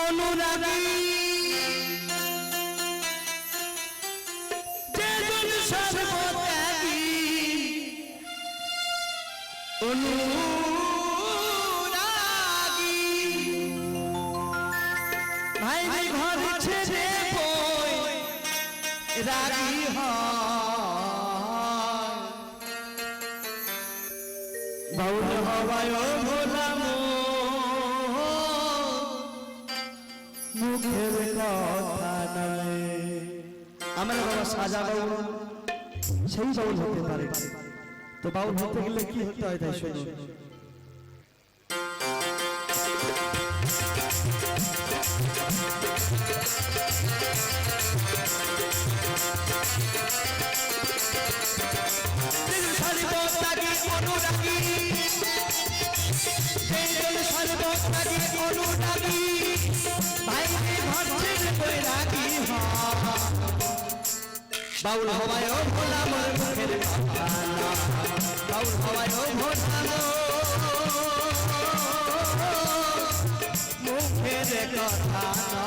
অনুরাগী যেজন সর্বত্যাগী অনুরাগী ভাই ঘর ছেড়ে বই রাগী হয় বাউল হওয়ায় ভোলাম মুখের কথা নয়। আমরা বাবা সাজা বাউল সেই বাউল হতে পারে, তো বাউল হতে গেলে কি হতে হয় তাই শুনুন। বাউল হওয়ায় ভোলা মোর মুখের কথা না, বাউল হওয়ায় ভোলা মুখের কথা না।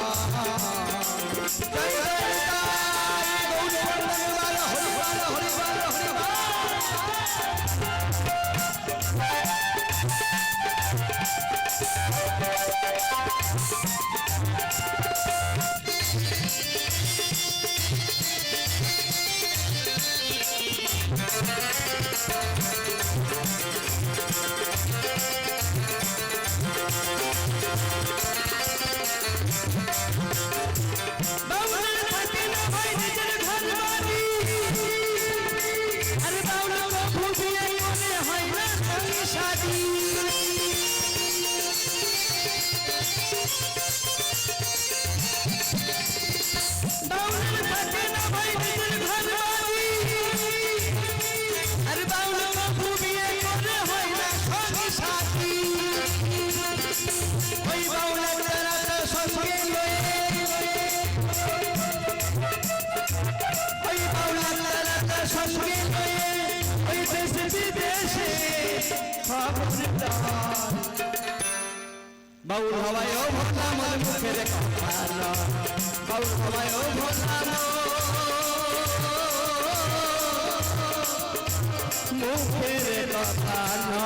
বাউল হওয়ায় ভোলা মোর মুখের কথা না, বাউল হওয়ায় ভোলা মুখের কথা না।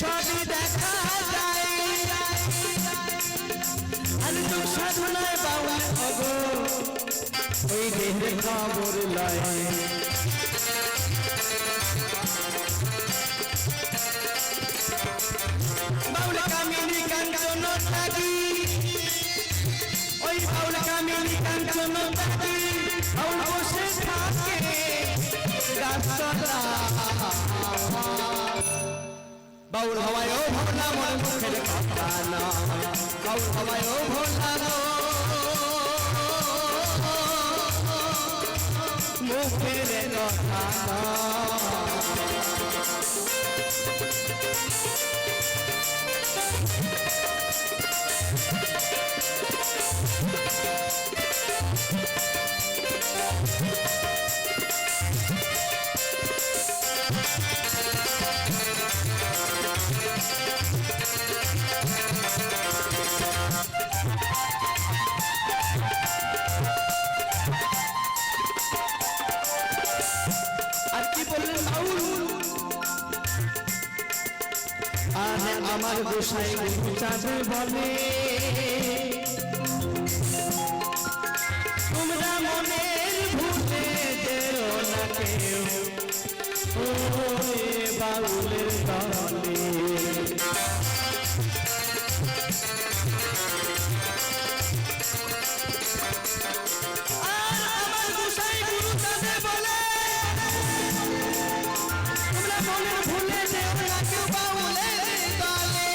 সবই দেখা যায় আর যুগ সাধনায় বাউল অগো ওই দেহের খবর লয়। বাউল কামিনী কাঞ্চন ত্যাগী, ওই বাউল কামিনী কাঞ্চন ত্যাগী বাউল বসে থাকে গাছতলা। বাউল হওয়ায় ভোলা মোর মুখের কথা না, বাউল হওয়ায় ভোলা মুখের কথা না। আমার গোসাই চাঁদ বলে তোমরা মনের ভুলে যেও না কেউ, ওরে বাউলের দলে আর আমার গোসাই গুরু তাদের বলে তোমরা মনে ভুলে যেও না কেউ বাউলের দলে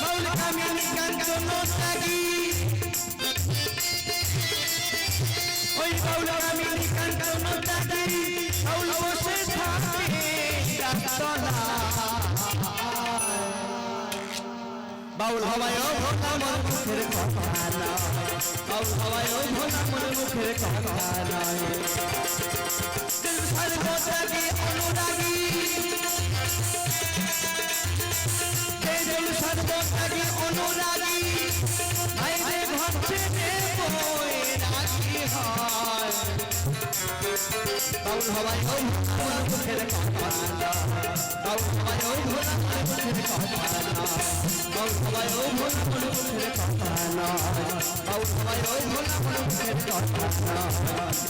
বাউল কামিনী কাঞ্চন ত্যাগী ওই বাউল কামিনী কাঞ্চন ত্যাগী বাউল বসে থাকে গাছতলা বাউল হওয়ায় ও ভোলা মোর মুখের কথা নয় বাউল হওয়ায় ও ভোলা মোর মুখের কথা নয় দিল সর্বত্যাগী অনুরাগী দিল সর্বত্যাগী অনুরাগী ভাইরে ভাবছে বই রাখি হয় বাউল হওয়ায় ও ভোলা মোর মুখের কথা নয় বাউল হওয়ায় ও ভোলা মোর মুখের কথা নয় বাউল হওয়ায় ও ভোলা মোর মুখের কথা নয় বাউল হওয়ায় ও ভোলা মোর মুখের কথা নয়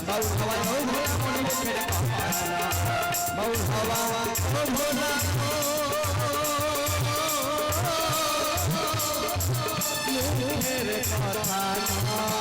বাউল হওয়ায় ও ভোলা মোর মুখের কথা নয় বাউল হওয়া ও ভোলা মুখের কথা নয়